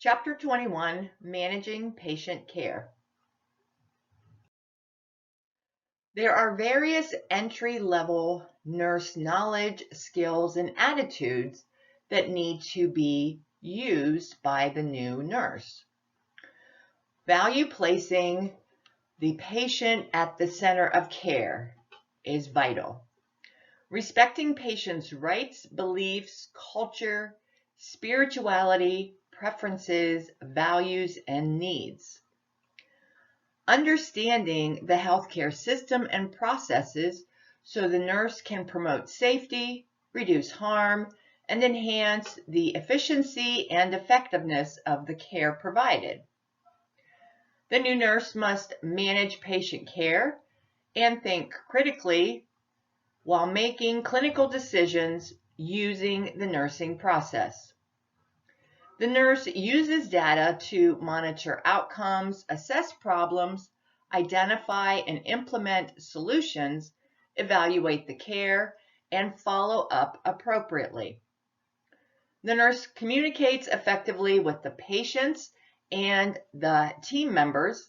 Chapter 21, Managing Patient Care. There are various entry-level nurse knowledge, skills, and attitudes that need to be used by the new nurse. Value placing the patient at the center of care is vital. Respecting patients' rights, beliefs, culture, spirituality, preferences, values, and needs. Understanding the healthcare system and processes so the nurse can promote safety, reduce harm, and enhance the efficiency and effectiveness of the care provided. The new nurse must manage patient care and think critically while making clinical decisions using the nursing process. The nurse uses data to monitor outcomes, assess problems, identify and implement solutions, evaluate the care, and follow up appropriately. The nurse communicates effectively with the patients and the team members,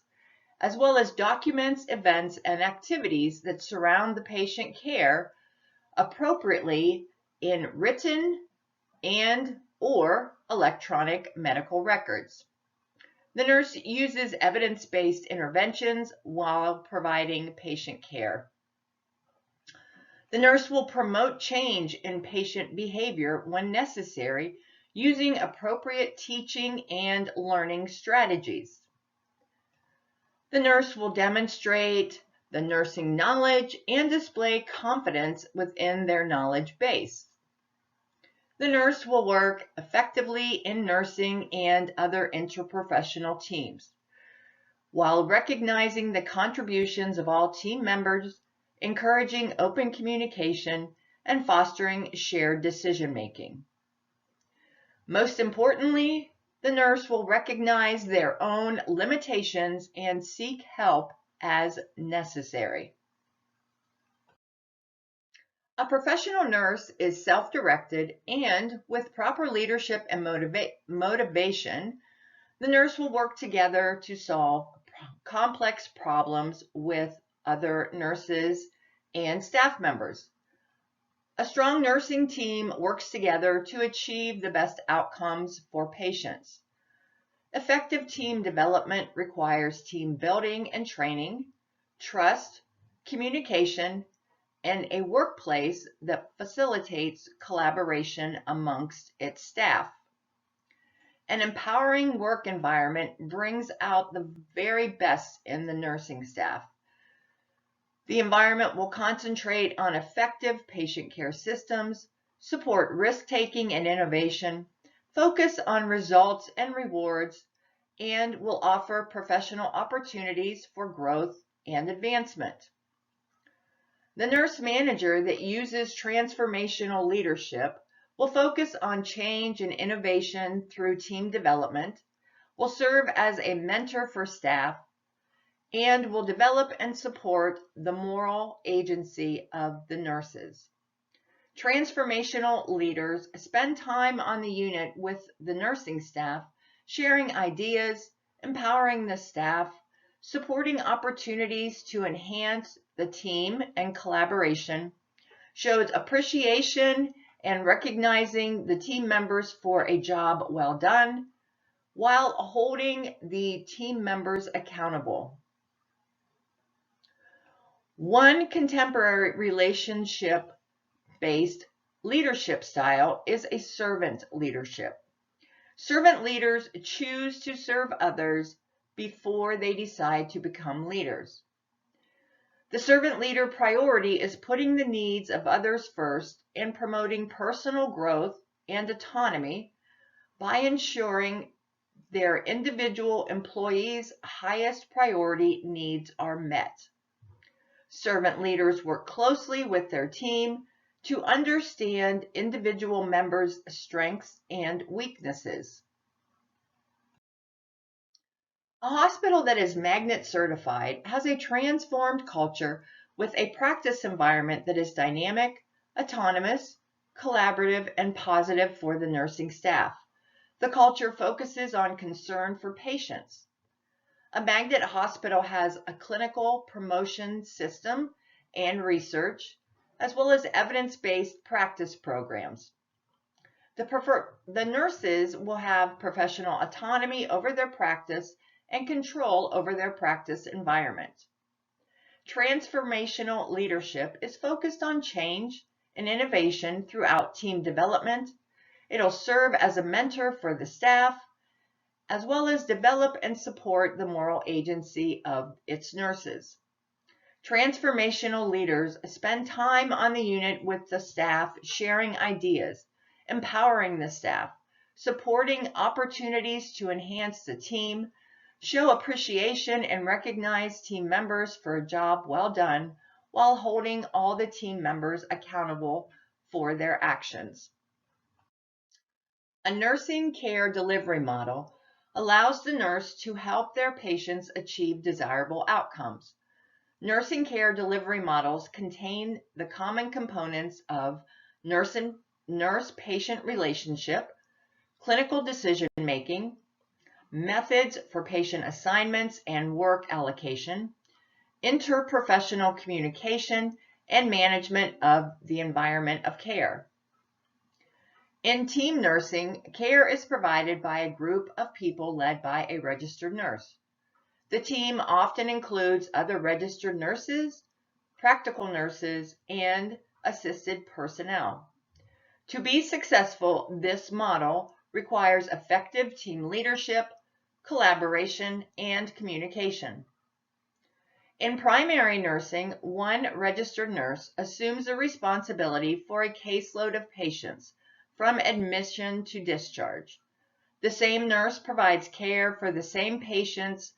as well as documents, events, and activities that surround the patient care appropriately in written and/or electronic medical records. The nurse uses evidence-based interventions while providing patient care. The nurse will promote change in patient behavior when necessary, using appropriate teaching and learning strategies. The nurse will demonstrate the nursing knowledge and display confidence within their knowledge base. The nurse will work effectively in nursing and other interprofessional teams, while recognizing the contributions of all team members, encouraging open communication, and fostering shared decision-making. Most importantly, the nurse will recognize their own limitations and seek help as necessary. A professional nurse is self-directed, and with proper leadership and motivation, the nurse will work together to solve complex problems with other nurses and staff members. A strong nursing team works together to achieve the best outcomes for patients. Effective team development requires team building and training, trust, communication, and a workplace that facilitates collaboration amongst its staff. An empowering work environment brings out the very best in the nursing staff. The environment will concentrate on effective patient care systems, support risk-taking and innovation, focus on results and rewards, and will offer professional opportunities for growth and advancement. The nurse manager that uses transformational leadership will focus on change and innovation through team development, will serve as a mentor for staff, and will develop and support the moral agency of the nurses. Transformational leaders spend time on the unit with the nursing staff, sharing ideas, empowering the staff, supporting opportunities to enhance the team and collaboration, shows appreciation and recognizing the team members for a job well done, while holding the team members accountable. One contemporary relationship-based leadership style is a servant leadership. Servant leaders choose to serve others before they decide to become leaders. The servant leader priority is putting the needs of others first and promoting personal growth and autonomy by ensuring their individual employees' highest priority needs are met. Servant leaders work closely with their team to understand individual members' strengths and weaknesses. A hospital that is Magnet certified has a transformed culture with a practice environment that is dynamic, autonomous, collaborative, and positive for the nursing staff. The culture focuses on concern for patients. A magnet hospital has a clinical promotion system and research, as well as evidence-based practice programs. The nurses will have professional autonomy over their practice and control over their practice environment. Transformational leadership is focused on change and innovation throughout team development. It'll serve as a mentor for the staff, as well as develop and support the moral agency of its nurses. Transformational leaders spend time on the unit with the staff, sharing ideas, empowering the staff, supporting opportunities to enhance the team, show appreciation and recognize team members for a job well done, while holding all the team members accountable for their actions. A nursing care delivery model allows the nurse to help their patients achieve desirable outcomes. Nursing care delivery models contain the common components of nurse-patient relationship, clinical decision-making, methods for patient assignments and work allocation, interprofessional communication, and management of the environment of care. In team nursing, care is provided by a group of people led by a registered nurse. The team often includes other registered nurses, practical nurses, and assisted personnel. To be successful, this model requires effective team leadership, collaboration, and communication. In primary nursing, one registered nurse assumes the responsibility for a caseload of patients from admission to discharge. The same nurse provides care for the same patients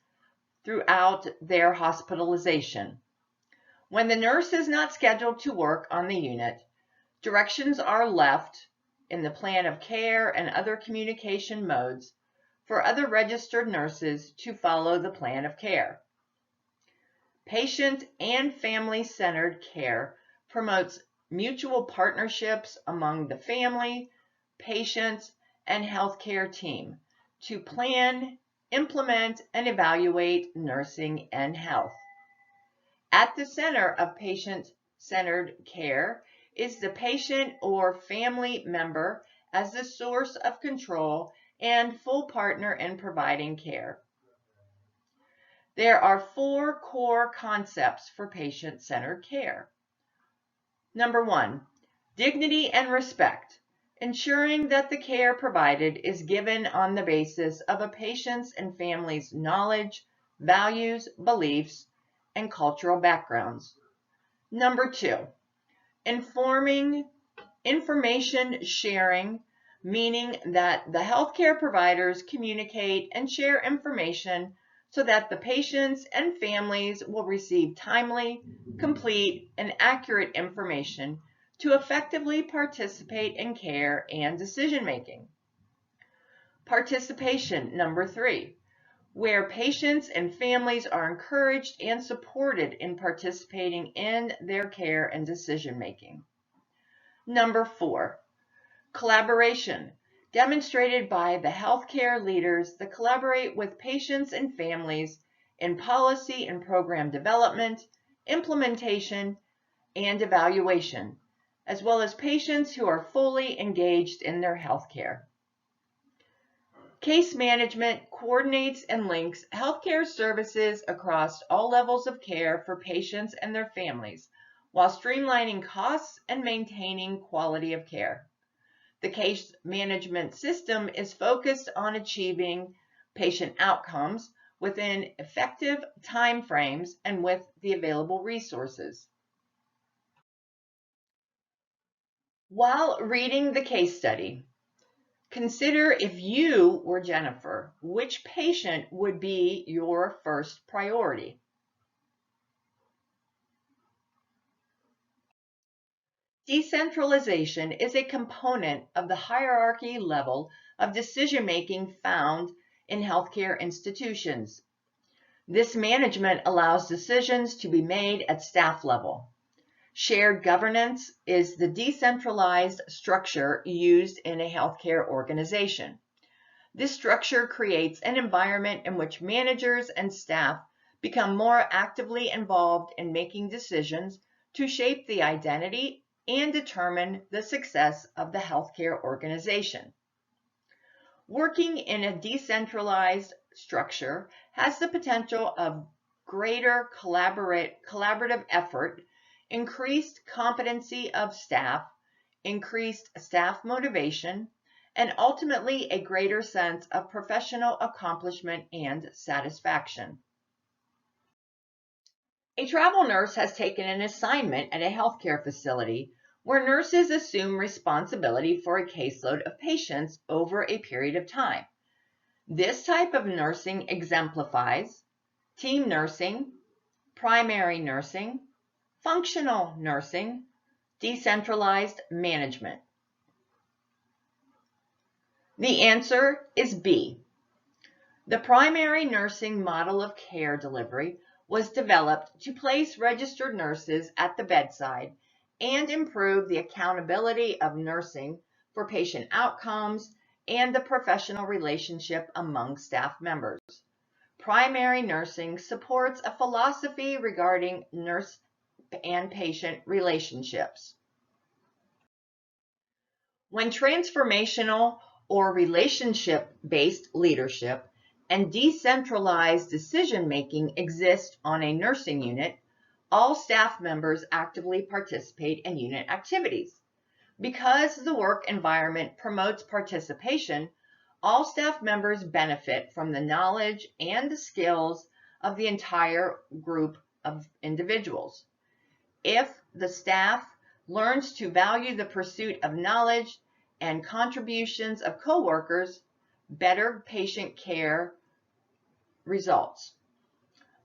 throughout their hospitalization. When the nurse is not scheduled to work on the unit, directions are left in the plan of care and other communication modes for other registered nurses to follow the plan of care. Patient and family-centered care promotes mutual partnerships among the family, patients, and healthcare team to plan, implement, and evaluate nursing and health. At the center of patient-centered care is the patient or family member as the source of control and full partner in providing care. There are 4 core concepts for patient-centered care. Number 1, dignity and respect, ensuring that the care provided is given on the basis of a patient's and family's knowledge, values, beliefs, and cultural backgrounds. Number 2, information sharing, meaning that the healthcare providers communicate and share information so that the patients and families will receive timely, complete, and accurate information to effectively participate in care and decision-making. Participation, number 3, where patients and families are encouraged and supported in participating in their care and decision-making. Number 4, collaboration, demonstrated by the healthcare leaders that collaborate with patients and families in policy and program development, implementation, and evaluation, as well as patients who are fully engaged in their healthcare. Case management coordinates and links healthcare services across all levels of care for patients and their families, while streamlining costs and maintaining quality of care. The case management system is focused on achieving patient outcomes within effective time frames and with the available resources. While reading the case study, consider if you were Jennifer, which patient would be your first priority? Decentralization is a component of the hierarchy level of decision-making found in healthcare institutions. This management allows decisions to be made at staff level. Shared governance is the decentralized structure used in a healthcare organization. This structure creates an environment in which managers and staff become more actively involved in making decisions to shape the identity and determine the success of the healthcare organization. Working in a decentralized structure has the potential of greater collaborative effort, increased competency of staff, increased staff motivation, and ultimately a greater sense of professional accomplishment and satisfaction. A travel nurse has taken an assignment at a healthcare facility where nurses assume responsibility for a caseload of patients over a period of time. This type of nursing exemplifies team nursing, primary nursing, functional nursing, decentralized management. The answer is B. The primary nursing model of care delivery was developed to place registered nurses at the bedside and improve the accountability of nursing for patient outcomes and the professional relationship among staff members. Primary nursing supports a philosophy regarding nurse and patient relationships. When transformational or relationship-based leadership and decentralized decision-making exist on a nursing unit, all staff members actively participate in unit activities. Because the work environment promotes participation, all staff members benefit from the knowledge and the skills of the entire group of individuals. If the staff learns to value the pursuit of knowledge and contributions of coworkers, better patient care results.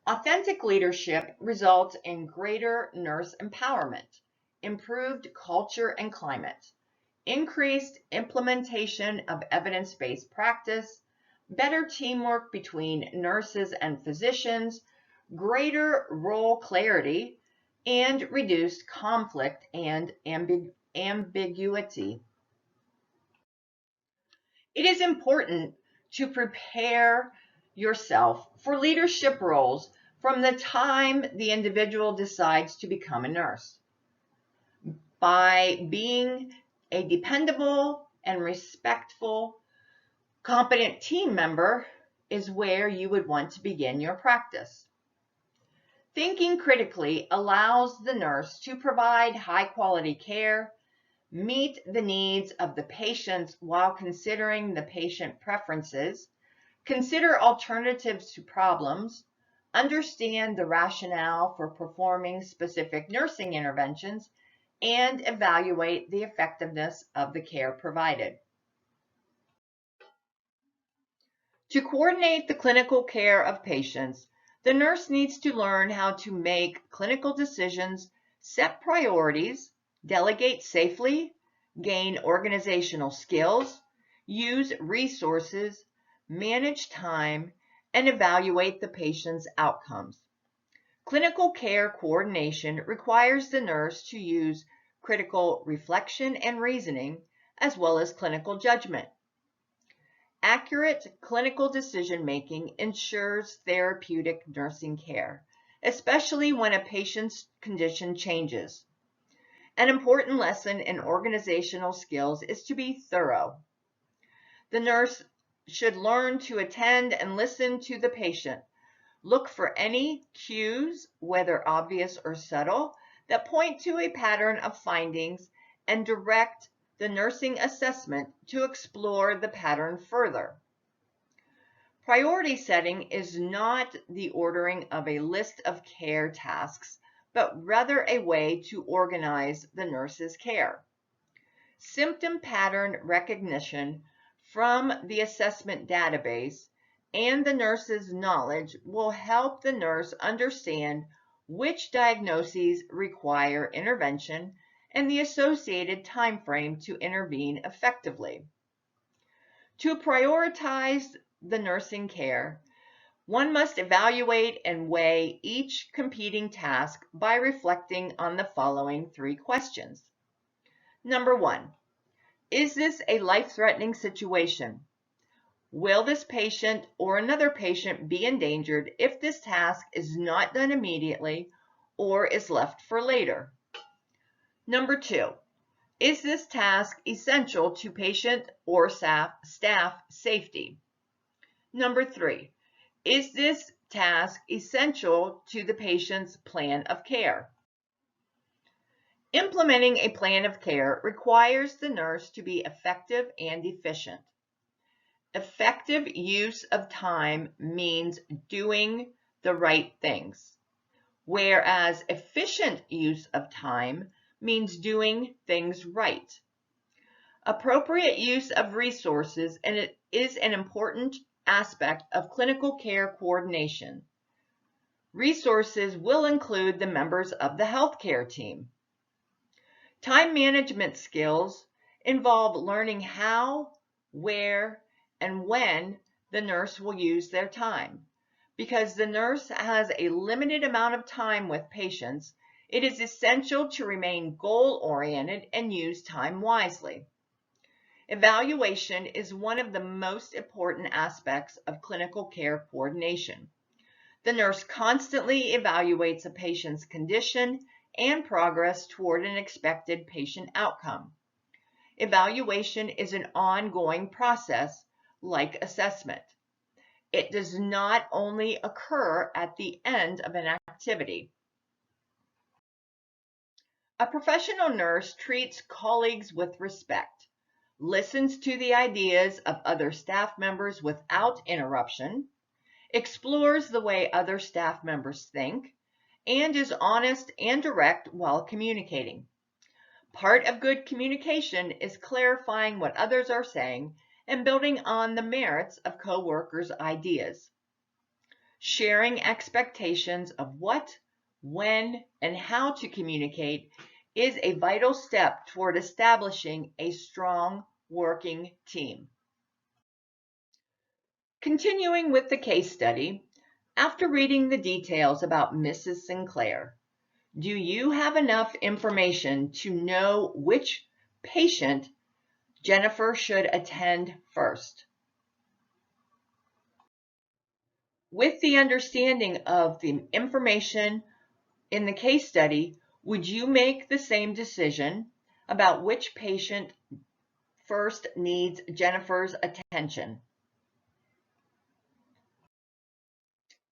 Authentic leadership results in greater nurse empowerment, improved culture and climate, increased implementation of evidence-based practice, better teamwork between nurses and physicians, greater role clarity, and reduced conflict and ambiguity. It is important to prepare yourself for leadership roles from the time the individual decides to become a nurse. By being a dependable and respectful, competent team member is where you would want to begin your practice. Thinking critically allows the nurse to provide high-quality care, meet the needs of the patients while considering the patient preferences, consider alternatives to problems, understand the rationale for performing specific nursing interventions, and evaluate the effectiveness of the care provided. To coordinate the clinical care of patients, the nurse needs to learn how to make clinical decisions, set priorities, delegate safely, gain organizational skills, use resources, manage time, and evaluate the patient's outcomes. Clinical care coordination requires the nurse to use critical reflection and reasoning, as well as clinical judgment. Accurate clinical decision-making ensures therapeutic nursing care, especially when a patient's condition changes. An important lesson in organizational skills is to be thorough. The nurse should learn to attend and listen to the patient. Look for any cues, whether obvious or subtle, that point to a pattern of findings and direct the nursing assessment to explore the pattern further. Priority setting is not the ordering of a list of care tasks, but rather a way to organize the nurse's care. Symptom pattern recognition from the assessment database and the nurse's knowledge will help the nurse understand which diagnoses require intervention and the associated time frame to intervene effectively. To prioritize the nursing care, one must evaluate and weigh each competing task by reflecting on the following 3 questions. Number 1, is this a life-threatening situation? Will this patient or another patient be endangered if this task is not done immediately or is left for later? Number 2, is this task essential to patient or staff safety? Number 3, is this task essential to the patient's plan of care? Implementing a plan of care requires the nurse to be effective and efficient. Effective use of time means doing the right things, whereas efficient use of time means doing things right. Appropriate use of resources and it is an important aspect of clinical care coordination. Resources will include the members of the healthcare team. Time management skills involve learning how, where, and when the nurse will use their time. Because the nurse has a limited amount of time with patients, it is essential to remain goal-oriented and use time wisely. Evaluation is one of the most important aspects of clinical care coordination. The nurse constantly evaluates a patient's condition and progress toward an expected patient outcome. Evaluation is an ongoing process, like assessment. It does not only occur at the end of an activity. A professional nurse treats colleagues with respect, listens to the ideas of other staff members without interruption, explores the way other staff members think, and is honest and direct while communicating. Part of good communication is clarifying what others are saying and building on the merits of coworkers' ideas. Sharing expectations of what, when, and how to communicate is a vital step toward establishing a strong working team. Continuing with the case study, after reading the details about Mrs. Sinclair, do you have enough information to know which patient Jennifer should attend first? With the understanding of the information in the case study, would you make the same decision about which patient first needs Jennifer's attention?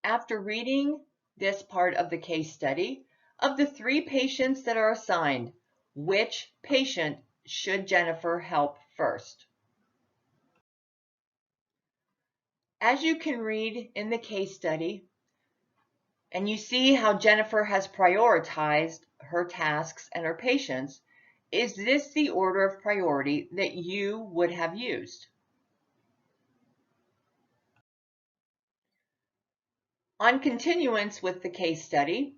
After reading this part of the case study, of the 3 patients that are assigned, which patient should Jennifer help first? As you can read in the case study, and you see how Jennifer has prioritized her tasks and her patients, is this the order of priority that you would have used? On continuance with the case study,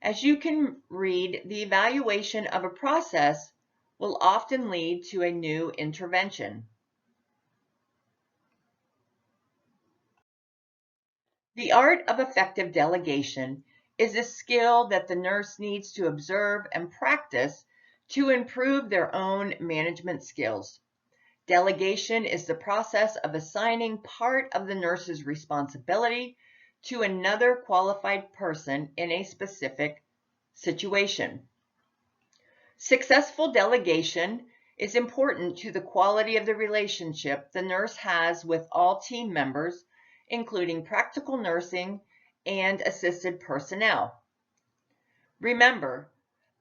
as you can read, the evaluation of a process will often lead to a new intervention. The art of effective delegation is a skill that the nurse needs to observe and practice to improve their own management skills. Delegation is the process of assigning part of the nurse's responsibility to another qualified person in a specific situation. Successful delegation is important to the quality of the relationship the nurse has with all team members, including practical nursing and assisted personnel. Remember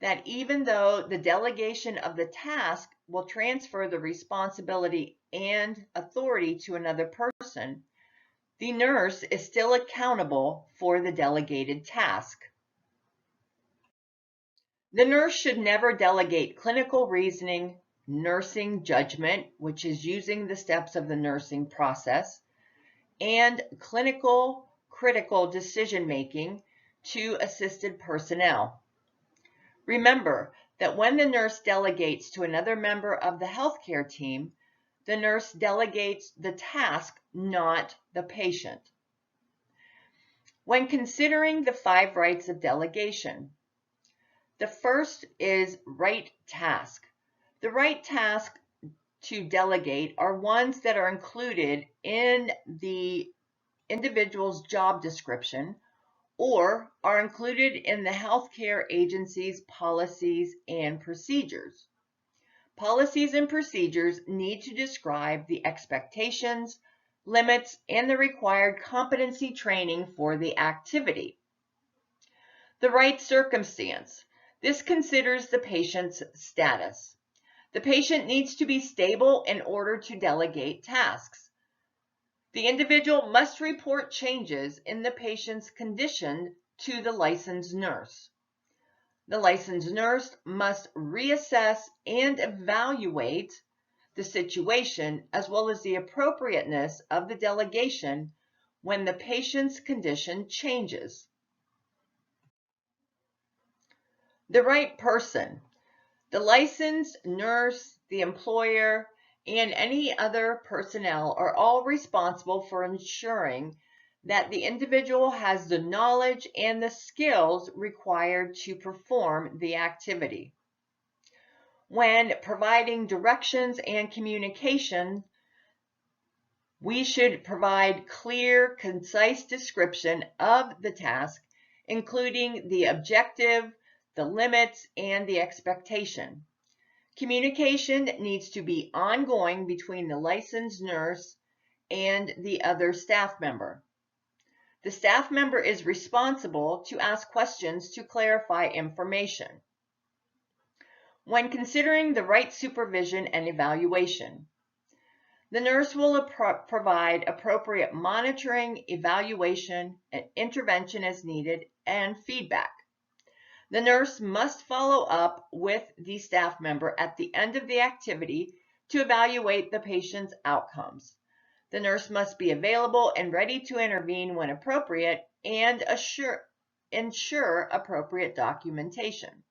that even though the delegation of the task will transfer the responsibility and authority to another person, the nurse is still accountable for the delegated task. The nurse should never delegate clinical reasoning, nursing judgment, which is using the steps of the nursing process, and clinical critical decision-making to assisted personnel. Remember that when the nurse delegates to another member of the healthcare team, the nurse delegates the task, not the patient. When considering the 5 rights of delegation, the first is right task. The right task to delegate are ones that are included in the individual's job description or are included in the healthcare agency's policies and procedures. Policies and procedures need to describe the expectations, limits, and the required competency training for the activity. The right circumstance. This considers the patient's status. The patient needs to be stable in order to delegate tasks. The individual must report changes in the patient's condition to the licensed nurse. The licensed nurse must reassess and evaluate the situation as well as the appropriateness of the delegation when the patient's condition changes. The right person. The licensed nurse, the employer, and any other personnel are all responsible for ensuring that the individual has the knowledge and the skills required to perform the activity. When providing directions and communication, we should provide clear, concise description of the task, including the objective, the limits, and the expectation. Communication needs to be ongoing between the licensed nurse and the other staff member. The staff member is responsible to ask questions to clarify information. When considering the right supervision and evaluation, the nurse will provide appropriate monitoring, evaluation, and intervention as needed, and feedback. The nurse must follow up with the staff member at the end of the activity to evaluate the patient's outcomes. The nurse must be available and ready to intervene when appropriate and ensure appropriate documentation.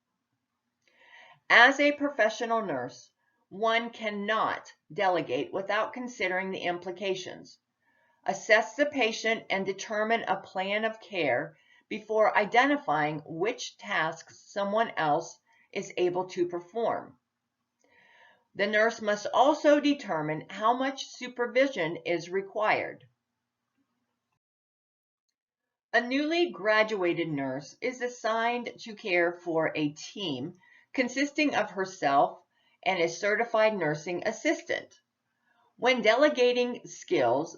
As a professional nurse, one cannot delegate without considering the implications. Assess the patient and determine a plan of care before identifying which tasks someone else is able to perform. The nurse must also determine how much supervision is required. A newly graduated nurse is assigned to care for a team consisting of herself and a certified nursing assistant. When delegating skills,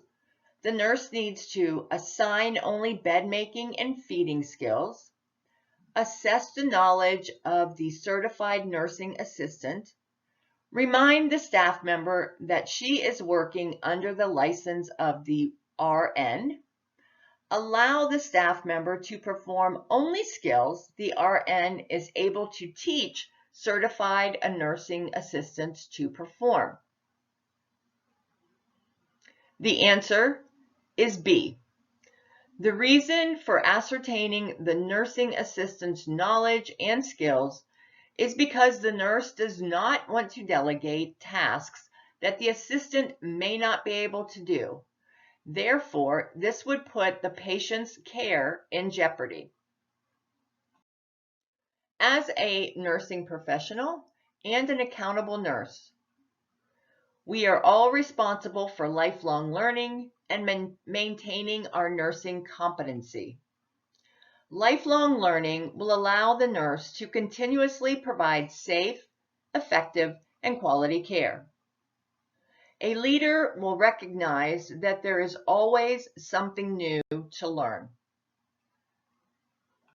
the nurse needs to assign only bed making and feeding skills, assess the knowledge of the certified nursing assistant, remind the staff member that she is working under the license of the RN, allow the staff member to perform only skills the RN is able to teach certified nursing assistants to perform. The answer is B. The reason for ascertaining the nursing assistant's knowledge and skills is because the nurse does not want to delegate tasks that the assistant may not be able to do. Therefore, this would put the patient's care in jeopardy. As a nursing professional and an accountable nurse, we are all responsible for lifelong learning and maintaining our nursing competency. Lifelong learning will allow the nurse to continuously provide safe, effective, and quality care. A leader will recognize that there is always something new to learn.